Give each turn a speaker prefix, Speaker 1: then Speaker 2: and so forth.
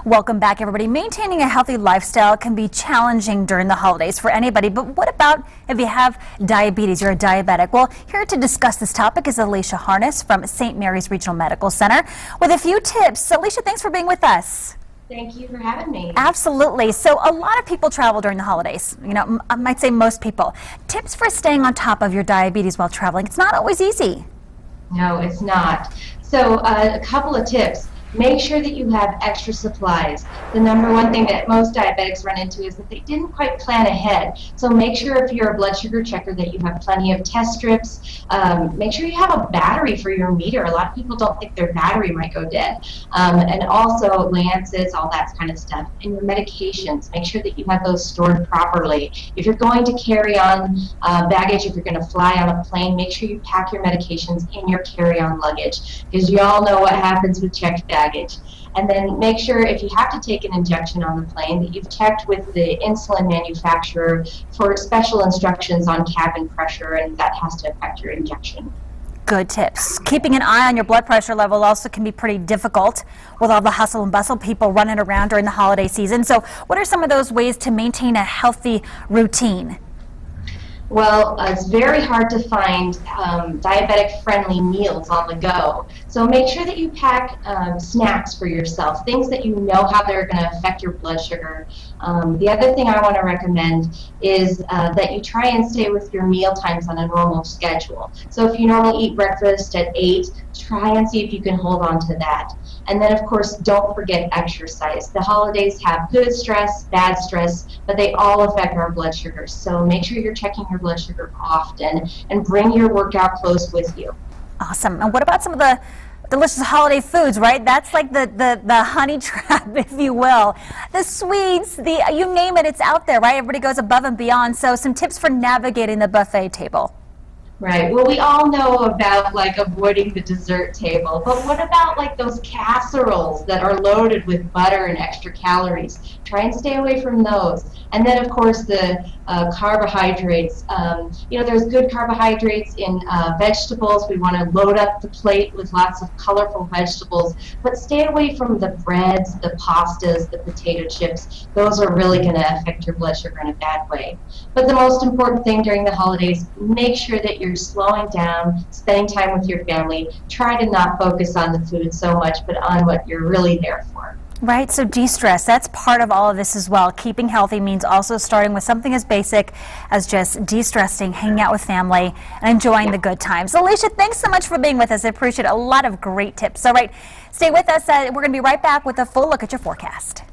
Speaker 1: Welcome back, everybody. Maintaining a healthy lifestyle can be challenging during the holidays for anybody, but what about if you have diabetes, you're a diabetic? Well, here to discuss this topic is Alicia Harness from St. Mary's Regional Medical Center with a few tips. Alicia, thanks for being with us.
Speaker 2: Thank you for having me.
Speaker 1: Absolutely. So a lot of people travel during the holidays. You know, I might say most people. Tips for staying on top of your diabetes while traveling. It's not always easy.
Speaker 2: No, it's not. So a couple of tips. Make sure that you have extra supplies. The number one thing that most diabetics run into is that they didn't quite plan ahead. So make sure if you're a blood sugar checker that you have plenty of test strips. Make sure you have a battery for your meter. A lot of people don't think their battery might go dead. And also Lancets, all that kind of stuff. And your medications, make sure that you have those stored properly. If you're going to carry on baggage, if you're going to fly on a plane, make sure you pack your medications in your carry-on luggage, because you all know what happens with checked baggage. And then make sure if you have to take an injection on the plane that you've checked with the insulin manufacturer for special instructions on cabin pressure, and that has to affect your injection.
Speaker 1: Good tips. Keeping an eye on your blood pressure level also can be pretty difficult with all the hustle and bustle, people running around during the holiday season. So what are some of those ways to maintain a healthy routine?
Speaker 2: Well, it's very hard to find diabetic-friendly meals on the go. So make sure that you pack snacks for yourself, things that you know how they're going to affect your blood sugar. The other thing I want to recommend is that you try and stay with your meal times on a normal schedule. So if you normally eat breakfast at 8, try and see if you can hold on to that. And then, of course, don't forget exercise. The holidays have good stress, bad stress, but they all affect our blood sugar. So make sure you're checking your blood sugar often and bring your workout clothes with you.
Speaker 1: Awesome. And what about some of the delicious holiday foods, right? That's like the honey trap, if you will. The sweets, you name it, it's out there, right? Everybody goes above and beyond. So some tips for navigating the buffet table.
Speaker 2: Right. Well, we all know about like avoiding the dessert table, but what about like those casseroles that are loaded with butter and extra calories? Try and stay away from those. And then, of course, the carbohydrates. You know, there's good carbohydrates in vegetables. We want to load up the plate with lots of colorful vegetables, but stay away from the breads, the pastas, the potato chips. Those are really going to affect your blood sugar in a bad way. But the most important thing during the holidays, make sure that you're slowing down, spending time with your family. Try to not focus on the food so much, but on what you're really there for.
Speaker 1: Right, so de-stress, that's part of all of this as well. Keeping healthy means also starting with something as basic as just de-stressing, hanging out with family, and enjoying the good times. Alicia, thanks so much for being with us. I appreciate a lot of great tips. All right, stay with us. We're going to be right back with a full look at your forecast.